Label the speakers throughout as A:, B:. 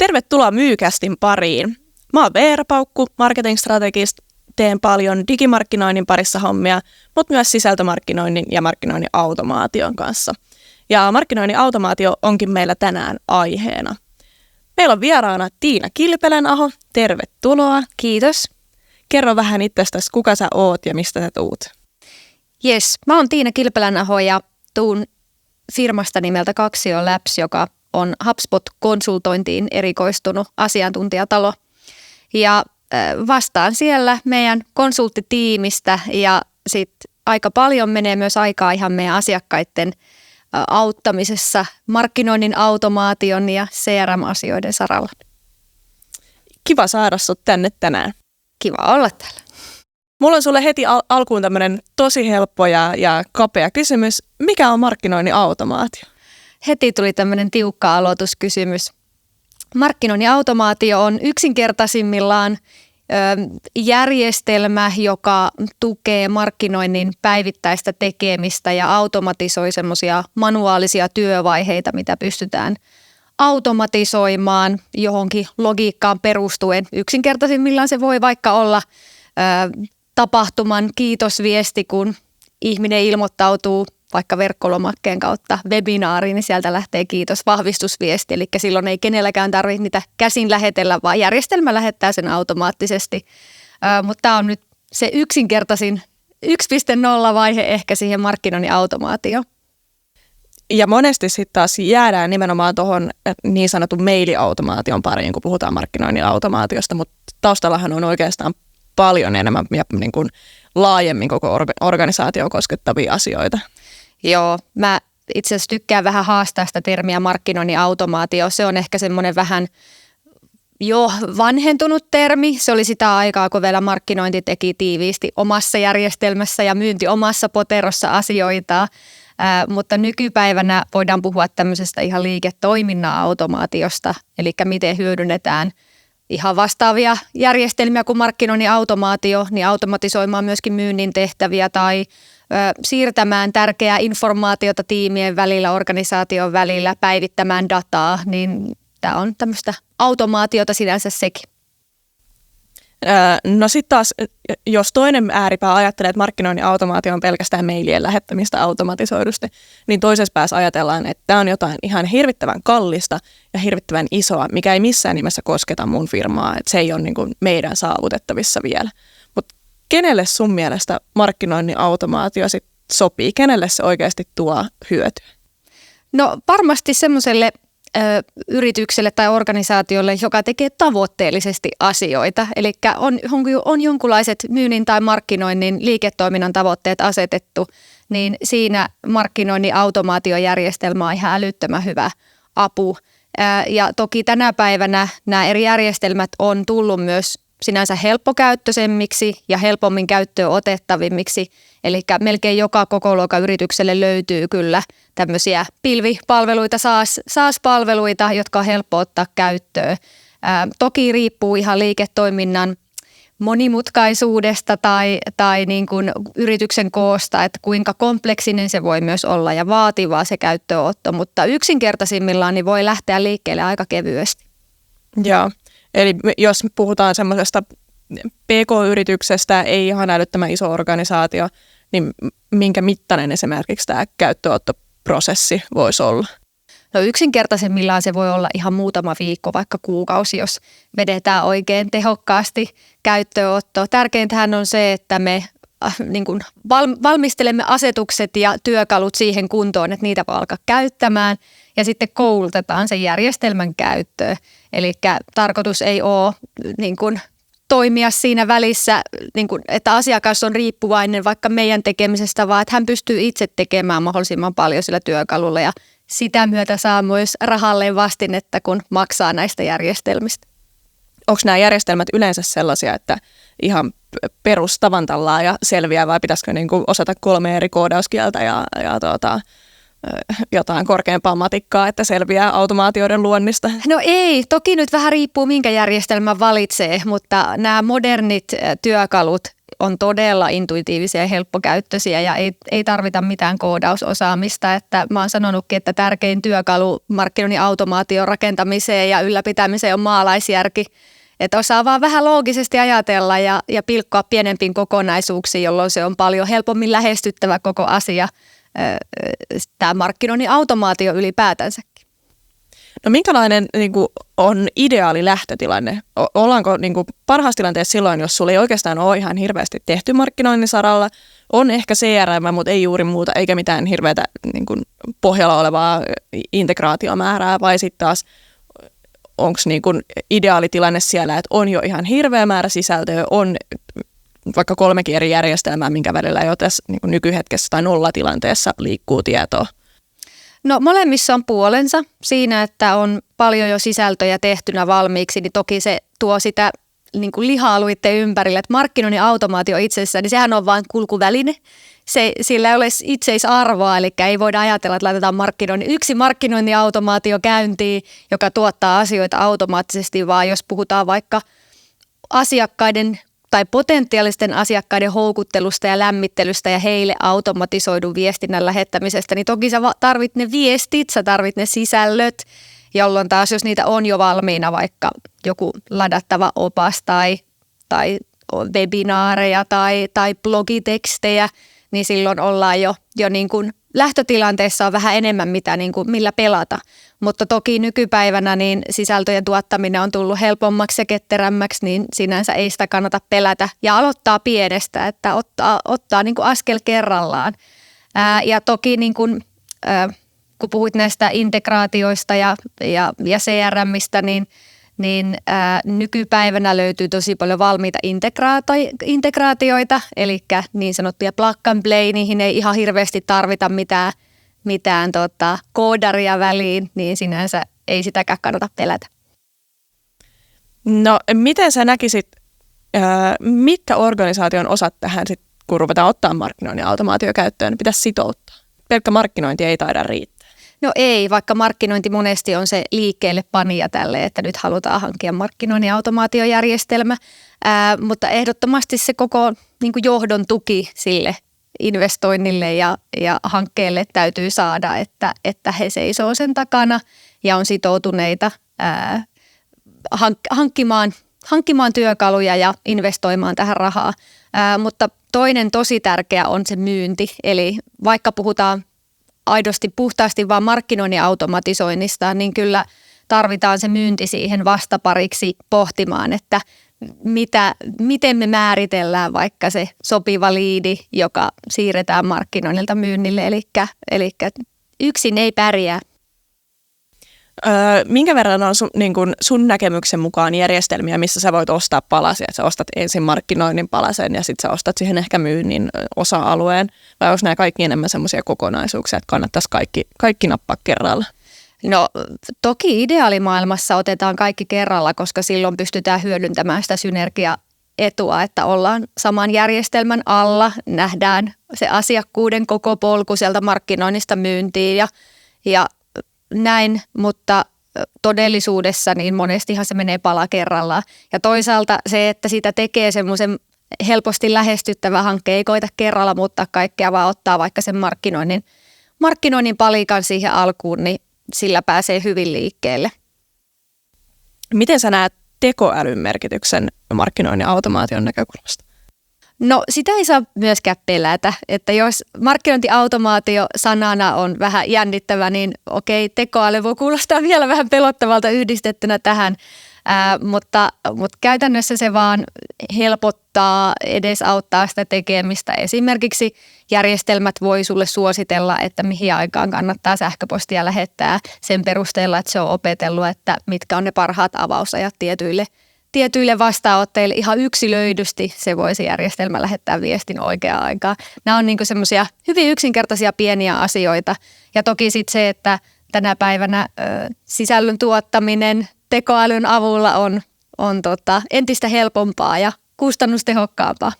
A: Tervetuloa Myykästin pariin. Mä oon Veera Paukku, marketing-strategist, teen paljon digimarkkinoinnin parissa hommia, mutta myös sisältömarkkinoinnin ja markkinoinnin automaation kanssa. Ja markkinoinnin automaatio onkin meillä tänään aiheena. Meillä on vieraana Tiina Kilpelänaho. Tervetuloa.
B: Kiitos.
A: Kerro vähän itsestäsi, kuka sä oot ja mistä sä tuut.
B: Jes, mä oon Tiina Kilpelänaho ja tuun firmasta nimeltä Kaksio Labs, joka on HubSpot-konsultointiin erikoistunut asiantuntijatalo. Ja vastaan siellä meidän konsulttitiimistä ja sitten aika paljon menee myös aikaa ihan meidän asiakkaiden auttamisessa markkinoinnin automaation ja CRM-asioiden saralla.
A: Kiva saada sut tänne tänään.
B: Kiva olla täällä.
A: Mulla on sulle heti alkuun tämmöinen tosi helppo ja kapea kysymys. Mikä on markkinoinnin automaatio?
B: Heti tuli tämmöinen tiukka aloituskysymys. Markkinoinnin automaatio on yksinkertaisimmillaan järjestelmä, joka tukee markkinoinnin päivittäistä tekemistä ja automatisoi semmoisia manuaalisia työvaiheita, mitä pystytään automatisoimaan johonkin logiikkaan perustuen. Yksinkertaisimmillaan se voi vaikka olla tapahtuman kiitosviesti, kun ihminen ilmoittautuu vaikka verkkolomakkeen kautta webinaariin, niin sieltä lähtee vahvistusviesti. Eli silloin ei kenelläkään tarvitse niitä käsin lähetellä, vaan järjestelmä lähettää sen automaattisesti. Mutta tämä on nyt se yksinkertaisin 1.0 vaihe ehkä siihen markkinoinnin automaatioon.
A: Ja monesti sitten taas jäädään nimenomaan tuohon niin sanotun mailiautomaation pariin, kun puhutaan markkinoinnin automaatiosta, mutta taustallahan on oikeastaan paljon enemmän ja niin kuin laajemmin koko organisaatio koskettavia asioita.
B: Joo, mä itse asiassa tykkään vähän haastaa sitä termiä markkinoinnin automaatio. Se on ehkä semmoinen vähän jo vanhentunut termi. Se oli sitä aikaa, kun vielä markkinointi teki tiiviisti omassa järjestelmässä ja myynti omassa poterossa asioita. Mutta nykypäivänä voidaan puhua tämmöisestä ihan liiketoiminnan automaatiosta, eli miten hyödynnetään ihan vastaavia järjestelmiä kuin markkinoinnin automaatio, niin automatisoimaan myöskin myynnin tehtäviä tai siirtämään tärkeää informaatiota tiimien välillä, organisaation välillä, päivittämään dataa, niin tämä on tämmöistä automaatiota sinänsä sekin.
A: No sitten taas, jos toinen ääripää ajattelee, että markkinoinnin automaatio on pelkästään mailien lähettämistä automatisoidusti, niin toisessa päässä ajatellaan, että tämä on jotain ihan hirvittävän kallista ja hirvittävän isoa, mikä ei missään nimessä kosketa mun firmaa, että se ei ole niin kuin meidän saavutettavissa vielä. Mutta kenelle sun mielestä markkinoinnin automaatio sit sopii? Kenelle se oikeasti tuo hyötyä?
B: No varmasti semmoiselle yritykselle tai organisaatiolle, joka tekee tavoitteellisesti asioita. Eli on jonkunlaiset myynnin tai markkinoinnin liiketoiminnan tavoitteet asetettu, niin siinä markkinoinnin automaatiojärjestelmä on ihan älyttömän hyvä apu. Ja toki tänä päivänä nämä eri järjestelmät on tullut myös sinänsä helppokäyttöisemmiksi ja helpommin käyttöön otettavimmiksi. Eli melkein joka kokoluokan yritykselle löytyy kyllä tämmöisiä pilvipalveluita, SaaS-palveluita, jotka on helppo ottaa käyttöön. Toki riippuu ihan liiketoiminnan monimutkaisuudesta tai niin kuin yrityksen koosta, että kuinka kompleksinen se voi myös olla ja vaativaa se käyttöönotto, mutta yksinkertaisimmillaan niin voi lähteä liikkeelle aika kevyesti.
A: Joo. Eli jos puhutaan semmoisesta PK-yrityksestä, ei ihan älyttömän iso organisaatio, niin minkä mittainen esimerkiksi tämä käyttöönottoprosessi voisi olla?
B: No yksinkertaisimmillaan se voi olla ihan muutama viikko, vaikka kuukausi, jos vedetään oikein tehokkaasti käyttöönotto. Tärkeintähän on se, että me niin kuin valmistelemme asetukset ja työkalut siihen kuntoon, että niitä voi alkaa käyttämään ja sitten koulutetaan sen järjestelmän käyttöön. Eli tarkoitus ei ole niin kuin toimia siinä välissä, niin kuin, että asiakas on riippuvainen vaikka meidän tekemisestä, vaan että hän pystyy itse tekemään mahdollisimman paljon sillä työkalulla ja sitä myötä saa myös rahalleen vastinetta, kun maksaa näistä järjestelmistä.
A: Onko nämä järjestelmät yleensä sellaisia, että ihan perustavantallaan ja selviää vai pitäisikö niin kuin osata 3 eri koodauskieltä ja jotain korkeampaa matikkaa, että selviää automaatioiden luonnista?
B: No ei, toki nyt vähän riippuu minkä järjestelmän valitsee, mutta nämä modernit työkalut on todella intuitiivisia ja helppokäyttöisiä ja ei tarvita mitään koodausosaamista. Että mä oon sanonutkin, että tärkein työkalu markkinoinnin automaation rakentamiseen ja ylläpitämiseen on maalaisjärki. Että osaa vaan vähän loogisesti ajatella ja pilkkoa pienempiin kokonaisuuksiin, jolloin se on paljon helpommin lähestyttävä koko asia, tämä markkinoinnin automaatio ylipäätänsäkin.
A: No minkälainen on ideaali lähtötilanne? Ollaanko parhaassa tilanteessa silloin, jos sulla ei oikeastaan ole ihan hirveästi tehty markkinoinnin saralla, on ehkä CRM, mutta ei juuri muuta, eikä mitään hirveätä pohjalla olevaa integraatiomäärää, vai sitten taas onko ideaali tilanne siellä, että on jo ihan hirveä määrä sisältöä, on vaikka 3 eri järjestelmää, minkä välillä jo tässä nykyhetkessä tai nollatilanteessa liikkuu tietoa?
B: No molemmissa on puolensa siinä, että on paljon jo sisältöjä tehtynä valmiiksi, niin toki se tuo sitä liha-alueiden ympärille, että markkinoinnin automaatio itsessään, niin sehän on vain kulkuväline. Sillä ei ole itseisarvoa, eli ei voida ajatella, että laitetaan yksi markkinoinnin automaatio käyntiin, joka tuottaa asioita automaattisesti, vaan jos puhutaan vaikka asiakkaiden tai potentiaalisten asiakkaiden houkuttelusta ja lämmittelystä ja heille automatisoidun viestinnän lähettämisestä, niin toki sä tarvit ne viestit, sä tarvit ne sisällöt, jolloin taas jos niitä on jo valmiina, vaikka joku ladattava opas tai webinaareja tai blogitekstejä, niin silloin ollaan jo niin kuin lähtötilanteessa on vähän enemmän millä pelata. Mutta toki nykypäivänä niin sisältöjen tuottaminen on tullut helpommaksi ja ketterämmäksi, niin sinänsä ei sitä kannata pelätä ja aloittaa pienestä, että ottaa niin kuin askel kerrallaan. Ja toki kun puhuit näistä integraatioista ja CRMistä, niin nykypäivänä löytyy tosi paljon valmiita integraatioita, eli niin sanottuja plug and play, niihin ei ihan hirveästi tarvita mitään koodaria väliin, niin sinänsä ei sitäkään kannata pelätä.
A: No miten sä näkisit, mitkä organisaation osat tähän, kun ruvetaan ottaa markkinoinnin automaatio käyttöön, pitäisi sitouttaa? Pelkkä markkinointi ei taida riittää.
B: No ei, vaikka markkinointi monesti on se liikkeelle panija tälle, että nyt halutaan hankkia markkinoinnin automaatiojärjestelmä, mutta ehdottomasti se koko johdon tuki sille investoinnille ja hankkeelle täytyy saada, että he seisoo sen takana ja on sitoutuneita hankkimaan työkaluja ja investoimaan tähän rahaa. Mutta toinen tosi tärkeä on se myynti, eli vaikka puhutaan aidosti puhtaasti vaan markkinoinnin automatisoinnista, niin kyllä tarvitaan se myynti siihen vastapariksi pohtimaan, että miten me määritellään vaikka se sopiva liidi, joka siirretään markkinoinnilta myynnille, eli yksin ei pärjää.
A: Minkä verran on sun näkemyksen mukaan järjestelmiä, missä sä voit ostaa palasia, että sä ostat ensin markkinoinnin palasen ja sitten sä ostat siihen ehkä myynnin osa-alueen, vai onko nämä kaikki enemmän semmoisia kokonaisuuksia, että kannattaisi kaikki nappaa kerralla?
B: No toki ideaalimaailmassa otetaan kaikki kerralla, koska silloin pystytään hyödyntämään sitä synergiaetua, että ollaan saman järjestelmän alla, nähdään se asiakkuuden koko polku sieltä markkinoinnista myyntiin ja näin, mutta todellisuudessa niin monestihan se menee pala kerrallaan. Ja toisaalta se, että sitä tekee semmoisen helposti lähestyttävä hanke, ei koita kerralla muuttaa kaikkea, vaan ottaa vaikka sen markkinoinnin palikan siihen alkuun, niin sillä pääsee hyvin liikkeelle.
A: Miten sä näet tekoälyn merkityksen markkinoinnin automaation näkökulmasta?
B: No sitä ei saa myöskään pelätä, että jos markkinointiautomaatio sanana on vähän jännittävä, niin okei, tekoäly voi kuulostaa vielä vähän pelottavalta yhdistettynä tähän, mutta käytännössä se vaan helpottaa, edesauttaa sitä tekemistä. Esimerkiksi järjestelmät voi sulle suositella, että mihin aikaan kannattaa sähköpostia lähettää sen perusteella, että se on opetellut, että mitkä on ne parhaat avausajat tietyille vastaanottajille. Ihan yksilöidysti se voisi järjestelmä lähettää viestin oikeaan aikaan. Nämä on niinku semmoisia hyvin yksinkertaisia pieniä asioita. Ja toki sitten se, että tänä päivänä sisällön tuottaminen tekoälyn avulla on entistä helpompaa ja kustannustehokkaampaa.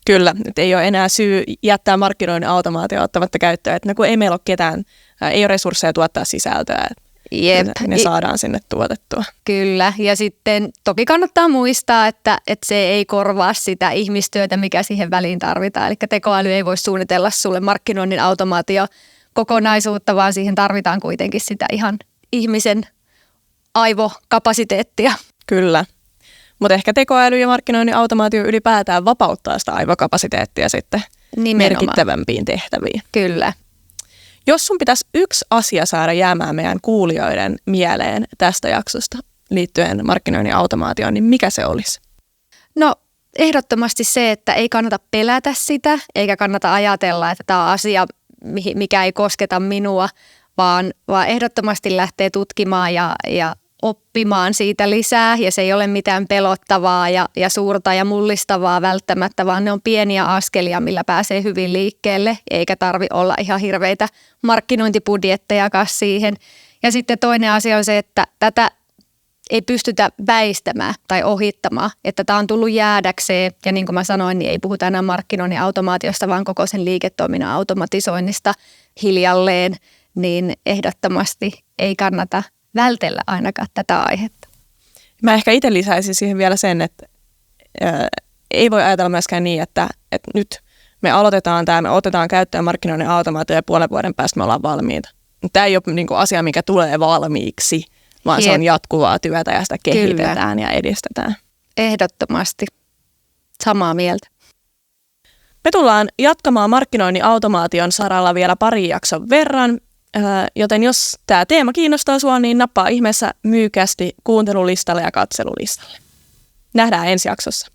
A: Kyllä, että ei ole enää syy jättää markkinoinnin automaatio ottamatta käyttöön, että kun ei meillä ole ketään, ei ole resursseja tuottaa sisältöä,
B: Jep.
A: Ne saadaan sinne tuotettua.
B: Kyllä, ja sitten toki kannattaa muistaa, että se ei korvaa sitä ihmistyötä, mikä siihen väliin tarvitaan. Eli tekoäly ei voi suunnitella sulle markkinoinnin automaatio kokonaisuutta, vaan siihen tarvitaan kuitenkin sitä ihan ihmisen aivokapasiteettia.
A: Kyllä, mutta ehkä tekoäly ja markkinoinnin automaatio ylipäätään vapauttaa sitä aivokapasiteettia sitten merkittävämpiin tehtäviin.
B: Kyllä.
A: Jos sun pitäisi yksi asia saada jäämään meidän kuulijoiden mieleen tästä jaksosta liittyen markkinoinnin automaatioon, niin mikä se olisi?
B: No ehdottomasti se, että ei kannata pelätä sitä, eikä kannata ajatella, että tämä on asia, mikä ei kosketa minua, vaan ehdottomasti lähtee tutkimaan ja oppimaan siitä lisää. Ja se ei ole mitään pelottavaa ja suurta ja mullistavaa välttämättä, vaan ne on pieniä askelia, millä pääsee hyvin liikkeelle, eikä tarvi olla ihan hirveitä markkinointibudjettejakaan siihen. Ja sitten toinen asia on se, että tätä ei pystytä väistämään tai ohittamaan, että tämä on tullut jäädäkseen. Ja niin kuin mä sanoin, niin ei puhuta enää markkinoinnin automaatiosta, vaan koko sen liiketoiminnan automatisoinnista hiljalleen, niin ehdottomasti ei kannata vältellä ainakaan tätä aihetta.
A: Mä ehkä itse lisäisin siihen vielä sen, että ei voi ajatella myöskään niin, että nyt me aloitetaan tämä, me otetaan käyttöön markkinoinnin automaatio ja puolen vuoden päästä me ollaan valmiita. Tämä ei ole niin kuin asia, mikä tulee valmiiksi, vaan se on jatkuvaa työtä ja sitä kehitetään ja edistetään.
B: Ehdottomasti. Samaa mieltä.
A: Me tullaan jatkamaan markkinoinnin automaation saralla vielä pari jakson verran, joten jos tämä teema kiinnostaa sua, niin nappaa ihmeessä myykästi kuuntelulistalle ja katselulistalle. Nähdään ensi jaksossa.